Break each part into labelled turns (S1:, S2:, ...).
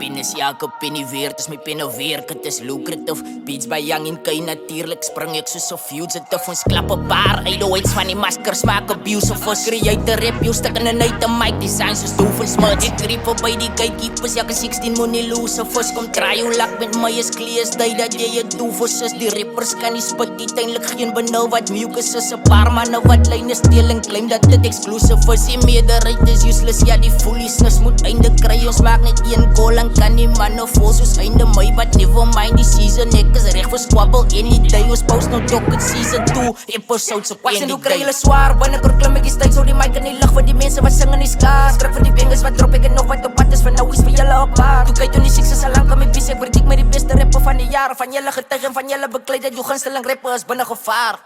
S1: pen is elke penny weer, dis my pen of werk, het is lucrative. Beats by Young en Kay, natuurlijk spring ek soos 'n fugitive. Ons klap 'n bar, heights van die maskers maak abuse of us. Create 'n rap, jou stuk in 'n night, 'n mic design soos doofensmuts. Ek creep op by die gatekeepers, elke 16 moenie lose of us. Kom try jou luck met my is clear, stay dat jy 'n doofus is. Die rappers kan nie spit, uiteindelik geen benul wat mucus is. 'n Paar manne wat lyne steel en claim dat dit exclusive is. Die meerderheid is useless, ja die foolishness moet einde kry. Ons maak net een goal en kan die manne vol soos einde my. But never mind die season, ek is reg vir squabble any day. Ons post no docket season 2 episodes op any day. Hoe kry julle swaar, binnekort klim ek die steeds op die mic in die lug vir die mense wat sing in die skaars. Skrik vir die bangers wat drop ek en nog wat op pad is van nou is vir julle op paar. Toe kyk jy nie 6 is al lank aan my pies, ek verdiek met die beste rapper van die jaar. Van julle getuig en van julle bekleed dat jou gunsteling rapper is binne gevaar.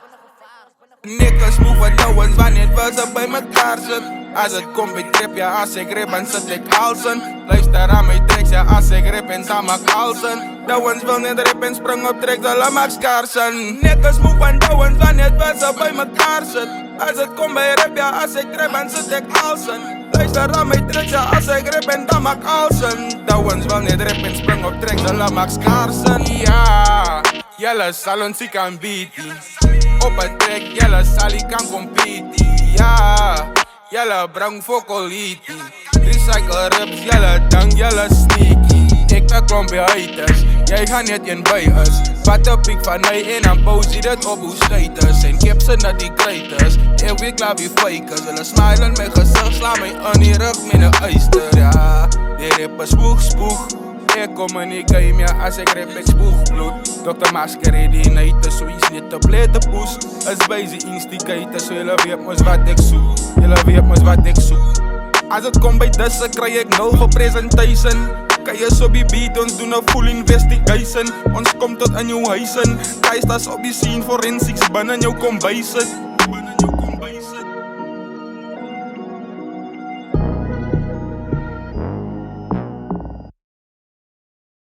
S2: Niggas move wat nou eens wanneer het was by mekaar sit. As het kom by trip, ja as ek rap en sit ek alsin. Luister aan my tracks, ja as ek rap en dan maak alsin. Nou eens wil net rap en spring op tracks, hulle maak skarsen. Niggas move wat nou eens wanneer het was by mekaar sit. As het kom by rap, ja as ek rap en sit ek alsin. Luister aan my tracks, ja as ek rap en dan maak alsin. Nou eens wil net rap en spring op tracks, hulle maak skarsen. Ja, julle sal ons nie kan beat nie. Op 'n track, julle sal nie kan compete. Ja, julle bring fokoliti. Recycle rips, julle dink julle sneaky. Ek te klomp by haters, jy gaan net een by is. Wat 'n piek van my en dan pose dit op hoe status. En capsen na die kruiters, ek weet klaar wie fakers. Hulle smile in my gesig, sla my in die rug met 'n uister. Ja, die rappers spoeg. Ek kom in die game, ja, as ek rap ek spoeg bloed. Dr. Masker die night, so is net te blij te poes. Is by die instigator, so julle weet mos wat ek soek. Julle weet mos wat ek soek. As het kom by disse, kry ek 0 vir presentation. Kan jy so die beat, ons doen 'n full investigation. Ons kom tot in jou huis in. Kijk, dat op die scene forensics binne jou kom by sit.